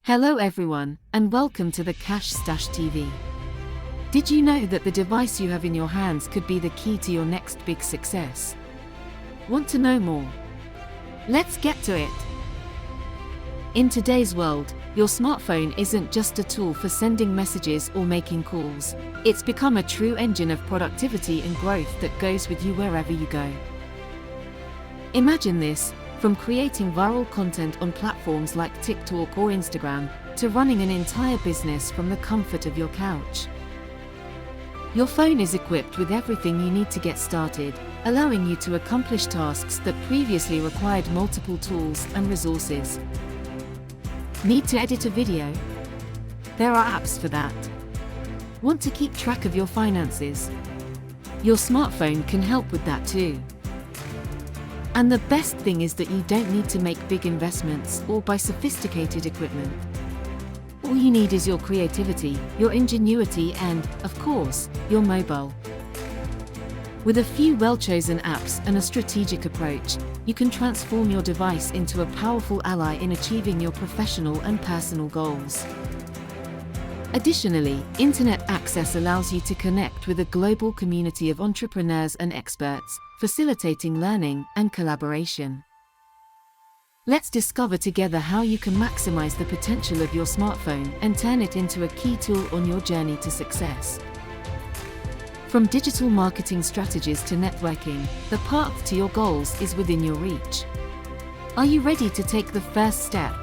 Hello everyone, and welcome to the Cash Stash TV. Did you know that the device you have in your hands could be the key to your next big success? Want to know more? Let's get to it. In today's world, your smartphone isn't just a tool for sending messages or making calls. It's become a true engine of productivity and growth that goes with you wherever you go. Imagine this. From creating viral content on platforms like TikTok or Instagram, to running an entire business from the comfort of your couch. Your phone is equipped with everything you need to get started, allowing you to accomplish tasks that previously required multiple tools and resources. Need to edit a video? There are apps for that. Want to keep track of your finances? Your smartphone can help with that too. And the best thing is that you don't need to make big investments or buy sophisticated equipment. All you need is your creativity, your ingenuity and, of course, your mobile. With a few well-chosen apps and a strategic approach, you can transform your device into a powerful ally in achieving your professional and personal goals. Additionally, internet access allows you to connect with a global community of entrepreneurs and experts, facilitating learning and collaboration. Let's discover together how you can maximize the potential of your smartphone and turn it into a key tool on your journey to success. From digital marketing strategies to networking, the path to your goals is within your reach. Are you ready to take the first step?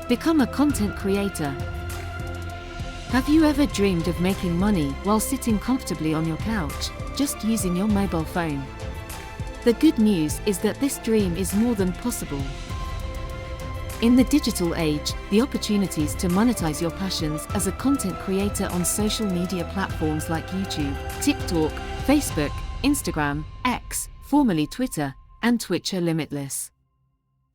Become a content creator. Have you ever dreamed of making money while sitting comfortably on your couch, just using your mobile phone? The good news is that this dream is more than possible. In the digital age, the opportunities to monetize your passions as a content creator on social media platforms like YouTube, TikTok, Facebook, Instagram, X, formerly Twitter, and Twitch are limitless.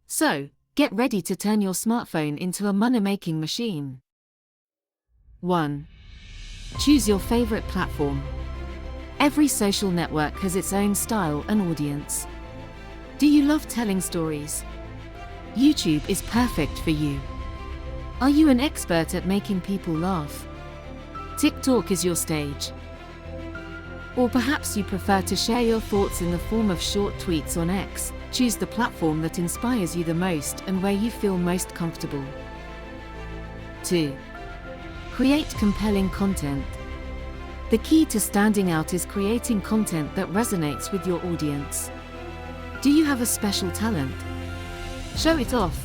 So, get ready to turn your smartphone into a money-making machine. 1. Choose your favorite platform. Every social network has its own style and audience. Do you love telling stories? YouTube is perfect for you. Are you an expert at making people laugh? TikTok is your stage. Or perhaps you prefer to share your thoughts in the form of short tweets on X. Choose the platform that inspires you the most and where you feel most comfortable. 2. Create compelling content. The key to standing out is creating content that resonates with your audience. Do you have a special talent? Show it off.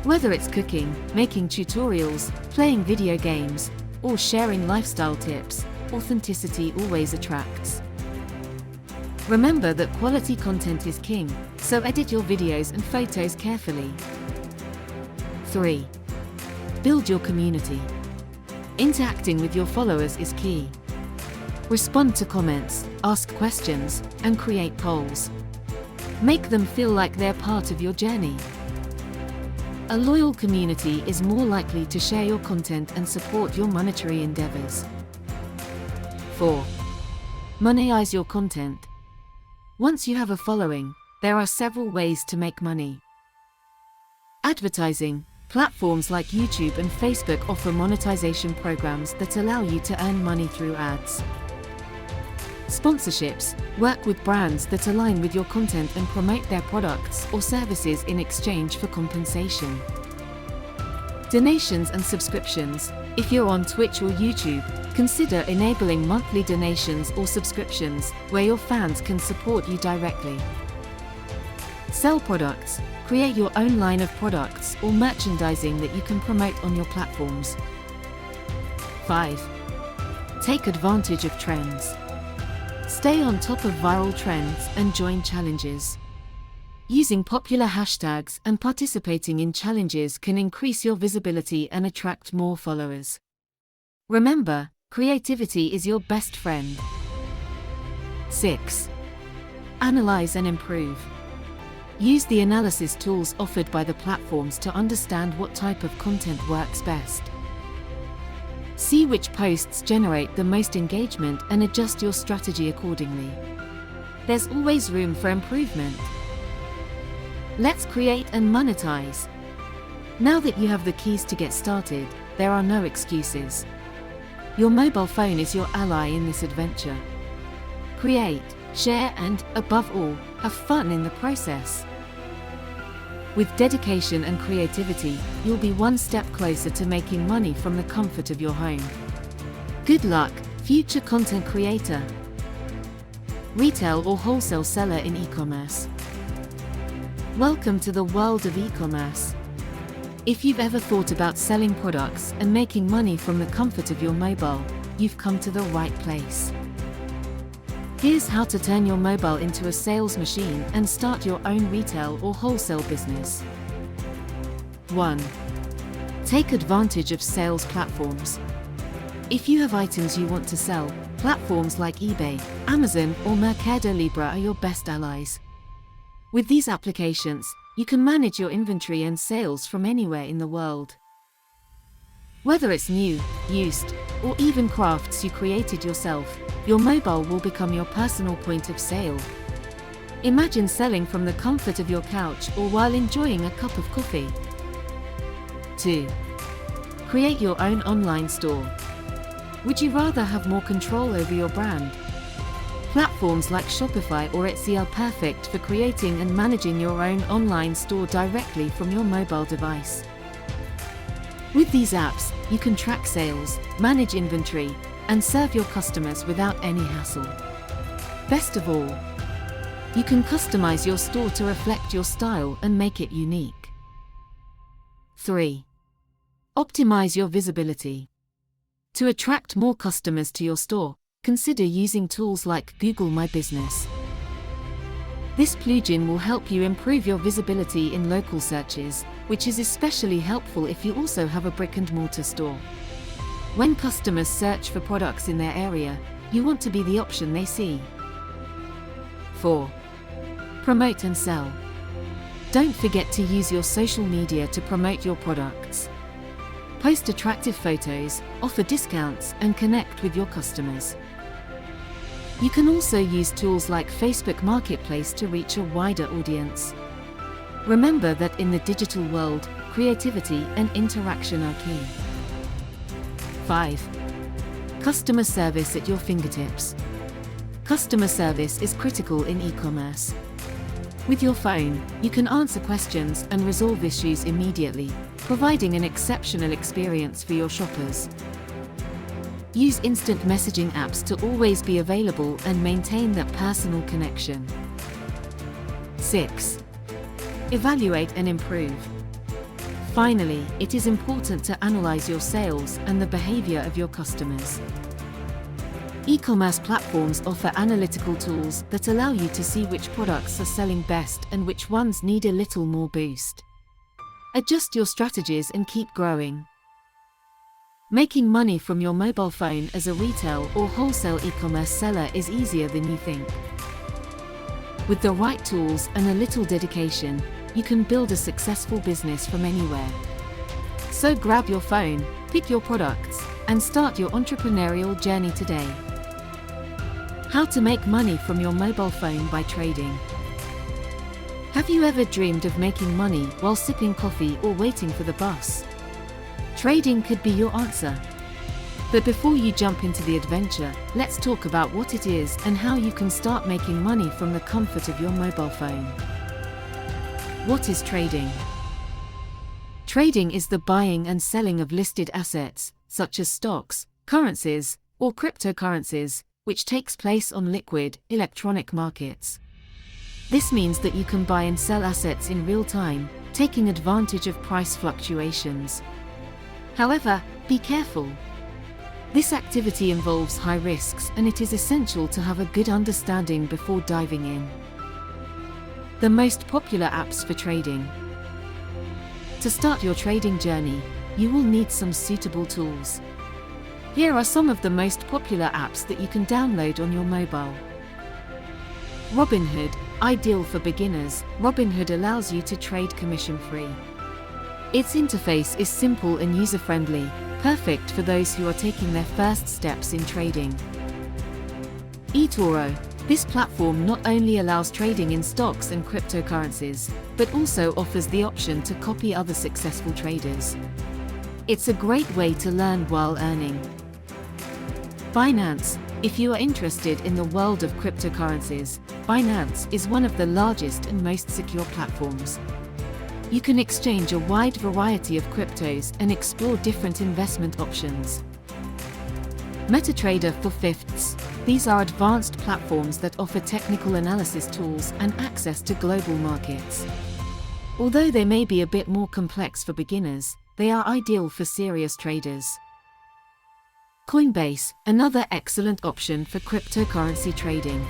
Whether it's cooking, making tutorials, playing video games, or sharing lifestyle tips, authenticity always attracts. Remember that quality content is king, so edit your videos and photos carefully. 3. Build your community. Interacting with your followers is key. Respond to comments, ask questions, and create polls. Make them feel like they're part of your journey. A loyal community is more likely to share your content and support your monetary endeavors. 4. Monetize your content. Once you have a following, there are several ways to make money. Advertising. Platforms like YouTube and Facebook offer monetization programs that allow you to earn money through ads. Sponsorships. Work with brands that align with your content and promote their products or services in exchange for compensation. Donations and subscriptions. If you're on Twitch or YouTube, consider enabling monthly donations or subscriptions where your fans can support you directly. Sell products. Create your own line of products or merchandising that you can promote on your platforms. 5. Take advantage of trends. Stay on top of viral trends and join challenges. Using popular hashtags and participating in challenges can increase your visibility and attract more followers. Remember, creativity is your best friend. 6. Analyze and improve. Use the analysis tools offered by the platforms to understand what type of content works best. See which posts generate the most engagement and adjust your strategy accordingly. There's always room for improvement. Let's create and monetize. Now that you have the keys to get started, there are no excuses. Your mobile phone is your ally in this adventure. Create, share, and, above all, have fun in the process. With dedication and creativity, you'll be one step closer to making money from the comfort of your home. Good luck, future content creator. Retail or wholesale seller in e-commerce. Welcome to the world of e-commerce. If you've ever thought about selling products and making money from the comfort of your mobile, you've come to the right place. Here's how to turn your mobile into a sales machine and start your own retail or wholesale business. 1. Take advantage of sales platforms. If you have items you want to sell, platforms like eBay, Amazon, or Mercado Libre are your best allies. With these applications, you can manage your inventory and sales from anywhere in the world. Whether it's new, used, or even crafts you created yourself, your mobile will become your personal point of sale. Imagine selling from the comfort of your couch or while enjoying a cup of coffee. 2. Create your own online store. Would you rather have more control over your brand? Platforms like Shopify or Etsy are perfect for creating and managing your own online store directly from your mobile device. With these apps, you can track sales, manage inventory, and serve your customers without any hassle. Best of all, you can customize your store to reflect your style and make it unique. 3. Optimize your visibility. To attract more customers to your store, consider using tools like Google My Business. This plugin will help you improve your visibility in local searches, which is especially helpful if you also have a brick-and-mortar store. When customers search for products in their area, you want to be the option they see. 4. Promote and sell. Don't forget to use your social media to promote your products. Post attractive photos, offer discounts, and connect with your customers. You can also use tools like Facebook Marketplace to reach a wider audience. Remember that in the digital world, creativity and interaction are key. 5. Customer service at your fingertips. Customer service is critical in e-commerce. With your phone, you can answer questions and resolve issues immediately, providing an exceptional experience for your shoppers. Use instant messaging apps to always be available and maintain that personal connection. 6. Evaluate and improve. Finally, it is important to analyze your sales and the behavior of your customers. E-commerce platforms offer analytical tools that allow you to see which products are selling best and which ones need a little more boost. Adjust your strategies and keep growing. Making money from your mobile phone as a retail or wholesale e-commerce seller is easier than you think. With the right tools and a little dedication, you can build a successful business from anywhere. So grab your phone, pick your products, and start your entrepreneurial journey today. How to make money from your mobile phone by trading. Have you ever dreamed of making money while sipping coffee or waiting for the bus? Trading could be your answer. But before you jump into the adventure, let's talk about what it is and how you can start making money from the comfort of your mobile phone. What is trading? Trading is the buying and selling of listed assets, such as stocks, currencies, or cryptocurrencies, which takes place on liquid, electronic markets. This means that you can buy and sell assets in real time, taking advantage of price fluctuations. However, be careful. This activity involves high risks, and it is essential to have a good understanding before diving in. The most popular apps for trading. To start your trading journey, you will need some suitable tools. Here are some of the most popular apps that you can download on your mobile. Robinhood, ideal for beginners. Robinhood allows you to trade commission-free. Its interface is simple and user-friendly, perfect for those who are taking their first steps in trading. eToro, This platform not only allows trading in stocks and cryptocurrencies, but also offers the option to copy other successful traders. It's a great way to learn while earning. Binance. If you are interested in the world of cryptocurrencies, Binance is one of the largest and most secure platforms. You can exchange a wide variety of cryptos and explore different investment options. MetaTrader for fifths. These are advanced platforms that offer technical analysis tools and access to global markets. Although they may be a bit more complex for beginners, they are ideal for serious traders. Coinbase, another excellent option for cryptocurrency trading.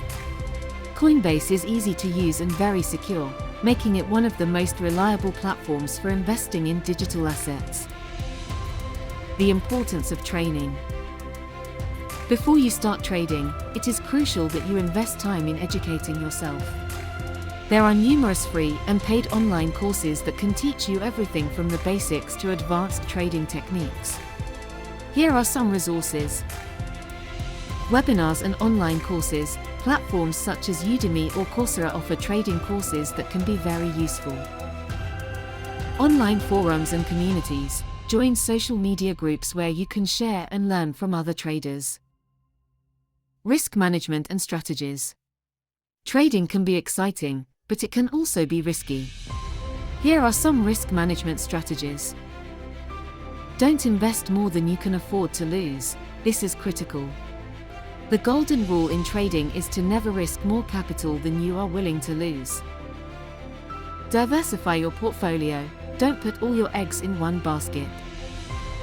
Coinbase is easy to use and very secure, making it one of the most reliable platforms for investing in digital assets. The importance of training. Before you start trading, it is crucial that you invest time in educating yourself. There are numerous free and paid online courses that can teach you everything from the basics to advanced trading techniques. Here are some resources. Webinars and online courses. Platforms such as Udemy or Coursera offer trading courses that can be very useful. Online forums and communities. Join social media groups where you can share and learn from other traders. Risk management and strategies. Trading can be exciting, but it can also be risky. Here are some risk management strategies. Don't invest more than you can afford to lose. This is critical. The golden rule in trading is to never risk more capital than you are willing to lose. Diversify your portfolio. Don't put all your eggs in one basket.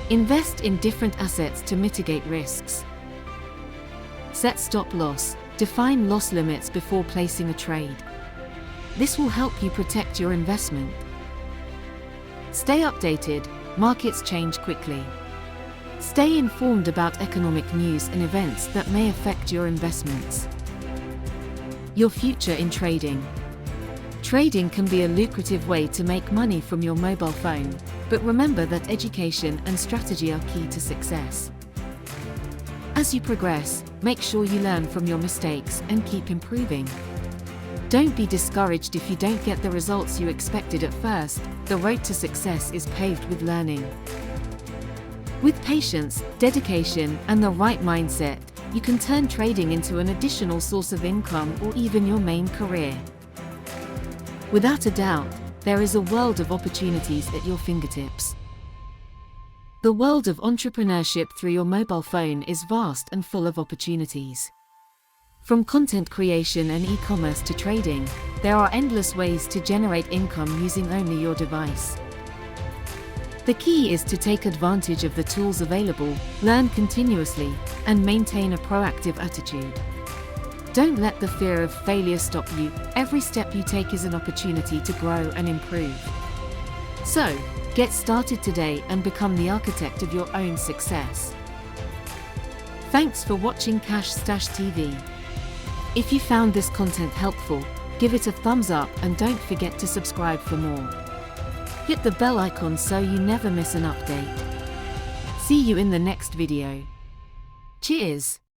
Invest in different assets to mitigate risks. Set stop loss. Define loss limits before placing a trade. This will help you protect your investment. Stay updated. Markets change quickly. Stay informed about economic news and events that may affect your investments. Your future in trading. Trading can be a lucrative way to make money from your mobile phone, but remember that education and strategy are key to success. As you progress, make sure you learn from your mistakes and keep improving. Don't be discouraged if you don't get the results you expected at first. The road to success is paved with learning. With patience, dedication, and the right mindset, you can turn trading into an additional source of income or even your main career. Without a doubt, there is a world of opportunities at your fingertips. The world of entrepreneurship through your mobile phone is vast and full of opportunities. From content creation and e-commerce to trading, there are endless ways to generate income using only your device. The key is to take advantage of the tools available, learn continuously, and maintain a proactive attitude. Don't let the fear of failure stop you. Every step you take is an opportunity to grow and improve. So, get started today and become the architect of your own success. Thanks for watching Cash Stash TV. If you found this content helpful, give it a thumbs up and don't forget to subscribe for more. Hit the bell icon so you never miss an update. See you in the next video. Cheers!